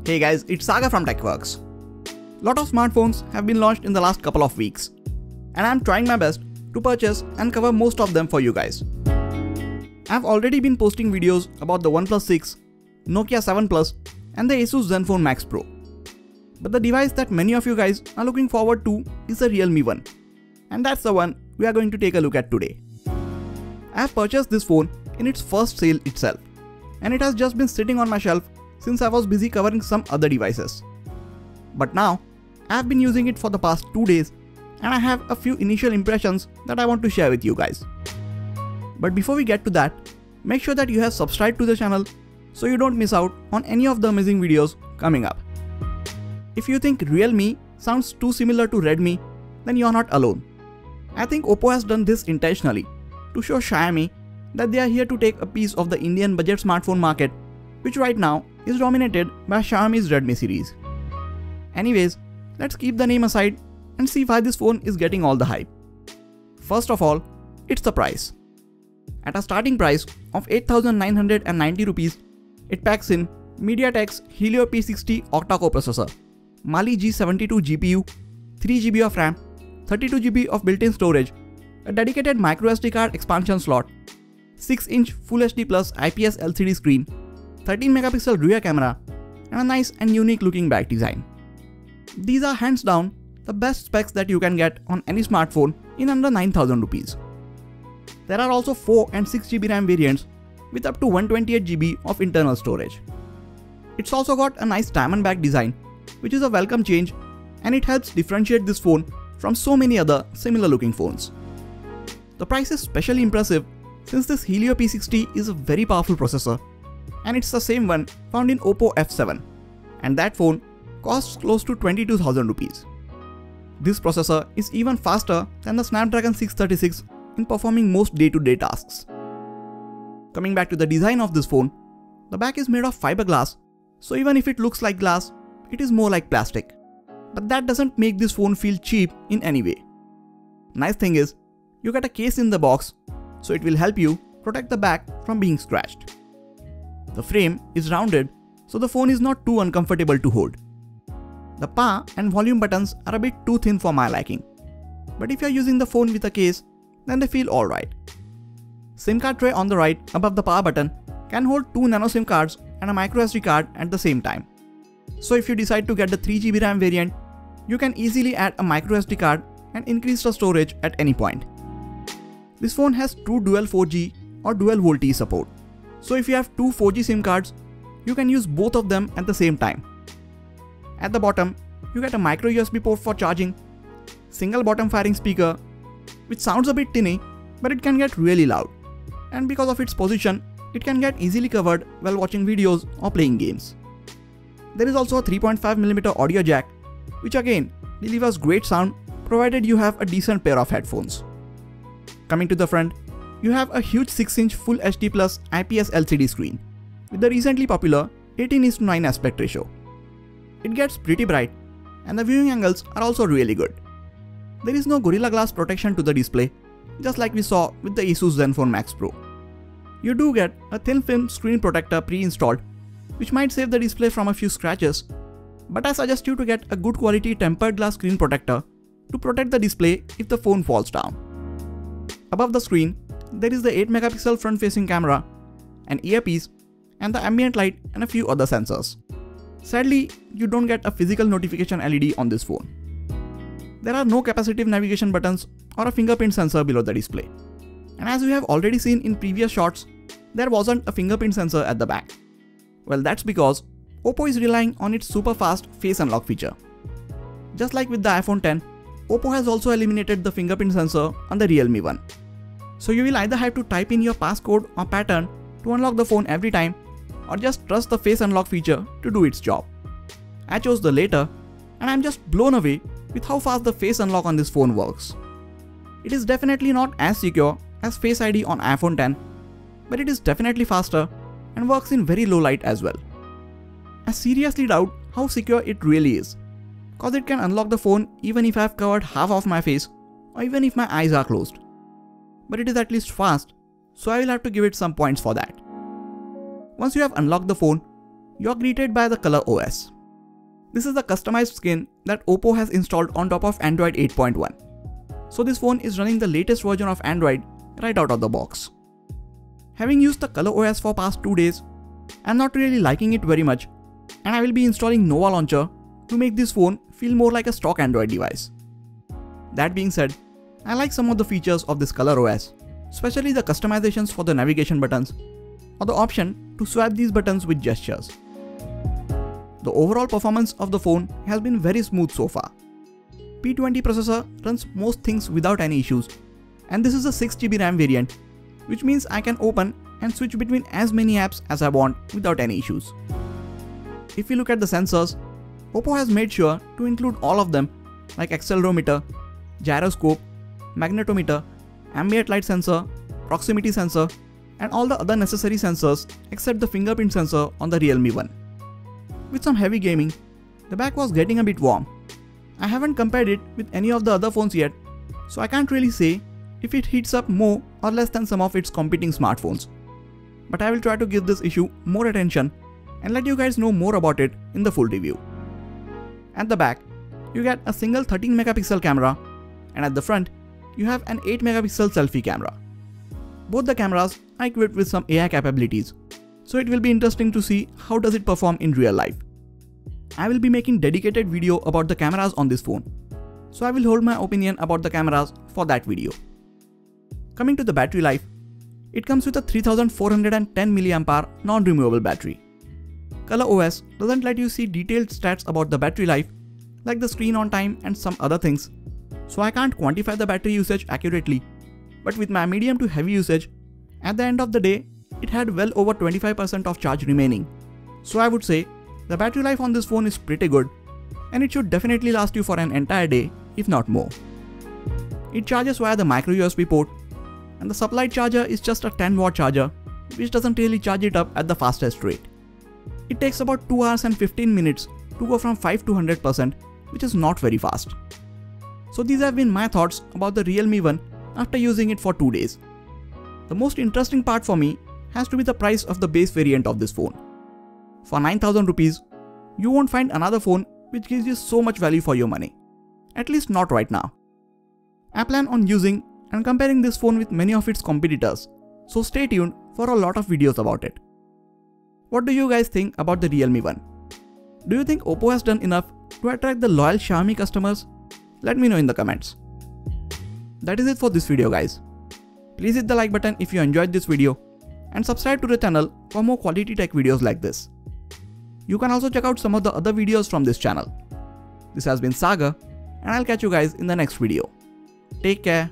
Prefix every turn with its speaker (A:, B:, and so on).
A: Hey guys, it's Saga from TechWorks. Lot of smartphones have been launched in the last couple of weeks, and I'm trying my best to purchase and cover most of them for you guys. I've already been posting videos about the OnePlus 6, Nokia 7 Plus, and the Asus Zenfone Max Pro. But the device that many of you guys are looking forward to is the Realme one, and that's the one we are going to take a look at today. I have purchased this phone in its first sale itself, and it has just been sitting on my shelf since I was busy covering some other devices. But now, I have been using it for the past 2 days, and I have a few initial impressions that I want to share with you guys. But before we get to that, make sure that you have subscribed to the channel so you don't miss out on any of the amazing videos coming up. If you think Realme sounds too similar to Redmi, then you're not alone. I think OPPO has done this intentionally to show Xiaomi that they are here to take a piece of the Indian budget smartphone market, which right now is dominated by Xiaomi's Redmi series. Anyways, let's keep the name aside and see why this phone is getting all the hype. First of all, it's the price. At a starting price of 8,990 rupees, it packs in MediaTek's Helio P60 octa-core processor, Mali G72 GPU, 3GB of RAM, 32GB of built-in storage, a dedicated microSD card expansion slot, 6-inch Full HD Plus IPS LCD screen, 13MP rear camera, and a nice and unique looking back design. These are hands down the best specs that you can get on any smartphone in under 9,000 rupees. There are also 4 and 6GB RAM variants with up to 128GB of internal storage. It's also got a nice diamond back design, which is a welcome change, and it helps differentiate this phone from so many other similar looking phones. The price is especially impressive since this Helio P60 is a very powerful processor, and it's the same one found in OPPO F7, and that phone costs close to 22,000 rupees. This processor is even faster than the Snapdragon 636 in performing most day-to-day tasks. Coming back to the design of this phone, the back is made of fiberglass, so even if it looks like glass, it is more like plastic. But that doesn't make this phone feel cheap in any way. Nice thing is, you get a case in the box, so it will help you protect the back from being scratched. The frame is rounded, so the phone is not too uncomfortable to hold. The power and volume buttons are a bit too thin for my liking, but if you're using the phone with a case, then they feel alright. SIM card tray on the right above the power button can hold 2 nano SIM cards and a microSD card at the same time. So if you decide to get the 3GB RAM variant, you can easily add a microSD card and increase the storage at any point. This phone has true dual 4G or dual VoLTE support. So if you have 2 4G SIM cards, you can use both of them at the same time. At the bottom, you get a micro USB port for charging, single bottom firing speaker, which sounds a bit tinny, but it can get really loud. And because of its position, it can get easily covered while watching videos or playing games. There is also a 3.5mm audio jack, which again delivers great sound provided you have a decent pair of headphones. Coming to the front, you have a huge 6-inch Full HD Plus IPS LCD screen with the recently popular 18:9 aspect ratio. It gets pretty bright, and the viewing angles are also really good. There is no Gorilla Glass protection to the display, just like we saw with the Asus Zenfone Max Pro. You do get a thin film screen protector pre-installed, which might save the display from a few scratches, but I suggest you to get a good quality tempered glass screen protector to protect the display if the phone falls down. Above the screen, there is the 8MP front-facing camera, an earpiece, and the ambient light and a few other sensors. Sadly, you don't get a physical notification LED on this phone. There are no capacitive navigation buttons or a fingerprint sensor below the display. And as we have already seen in previous shots, there wasn't a fingerprint sensor at the back. Well, that's because OPPO is relying on its super fast face unlock feature. Just like with the iPhone X, OPPO has also eliminated the fingerprint sensor on the Realme one. So you will either have to type in your passcode or pattern to unlock the phone every time, or just trust the face unlock feature to do its job. I chose the latter, and I'm just blown away with how fast the face unlock on this phone works. It is definitely not as secure as Face ID on iPhone X, but it is definitely faster and works in very low light as well. I seriously doubt how secure it really is, cause it can unlock the phone even if I have covered half of my face or even if my eyes are closed. But it is at least fast, so I will have to give it some points for that. Once you have unlocked the phone, you are greeted by the Color OS. This is the customized skin that OPPO has installed on top of Android 8.1. So this phone is running the latest version of Android right out of the box. Having used the ColorOS for past 2 days, I'm not really liking it very much, and I will be installing Nova Launcher to make this phone feel more like a stock Android device. That being said, I like some of the features of this ColorOS, especially the customizations for the navigation buttons or the option to swap these buttons with gestures. The overall performance of the phone has been very smooth so far. P20 processor runs most things without any issues, and this is a 6GB RAM variant, which means I can open and switch between as many apps as I want without any issues. If we look at the sensors, OPPO has made sure to include all of them like accelerometer, gyroscope, magnetometer, ambient light sensor, proximity sensor, and all the other necessary sensors except the fingerprint sensor on the Realme one. With some heavy gaming, the back was getting a bit warm. I haven't compared it with any of the other phones yet, so I can't really say if it heats up more or less than some of its competing smartphones. But I will try to give this issue more attention and let you guys know more about it in the full review. At the back, you get a single 13MP camera, and at the front, you have an 8MP selfie camera. Both the cameras are equipped with some AI capabilities, so it will be interesting to see how does it perform in real life. I will be making dedicated video about the cameras on this phone, so I will hold my opinion about the cameras for that video. Coming to the battery life, it comes with a 3410mAh non-removable battery. ColorOS doesn't let you see detailed stats about the battery life like the screen on time and some other things, so I can't quantify the battery usage accurately, but with my medium to heavy usage, at the end of the day, it had well over 25% of charge remaining. So I would say the battery life on this phone is pretty good, and it should definitely last you for an entire day, if not more. It charges via the micro USB port, and the supply charger is just a 10-watt charger, which doesn't really charge it up at the fastest rate. It takes about 2 hours and 15 minutes to go from 5 to 100%, which is not very fast. So these have been my thoughts about the Realme one after using it for 2 days. The most interesting part for me has to be the price of the base variant of this phone. For 9,000 rupees, you won't find another phone which gives you so much value for your money. At least not right now. I plan on using and comparing this phone with many of its competitors, so stay tuned for a lot of videos about it. What do you guys think about the Realme one? Do you think OPPO has done enough to attract the loyal Xiaomi customers? Let me know in the comments. That is it for this video, guys. Please hit the like button if you enjoyed this video and subscribe to the channel for more quality tech videos like this. You can also check out some of the other videos from this channel. This has been Sagar, and I'll catch you guys in the next video. Take care.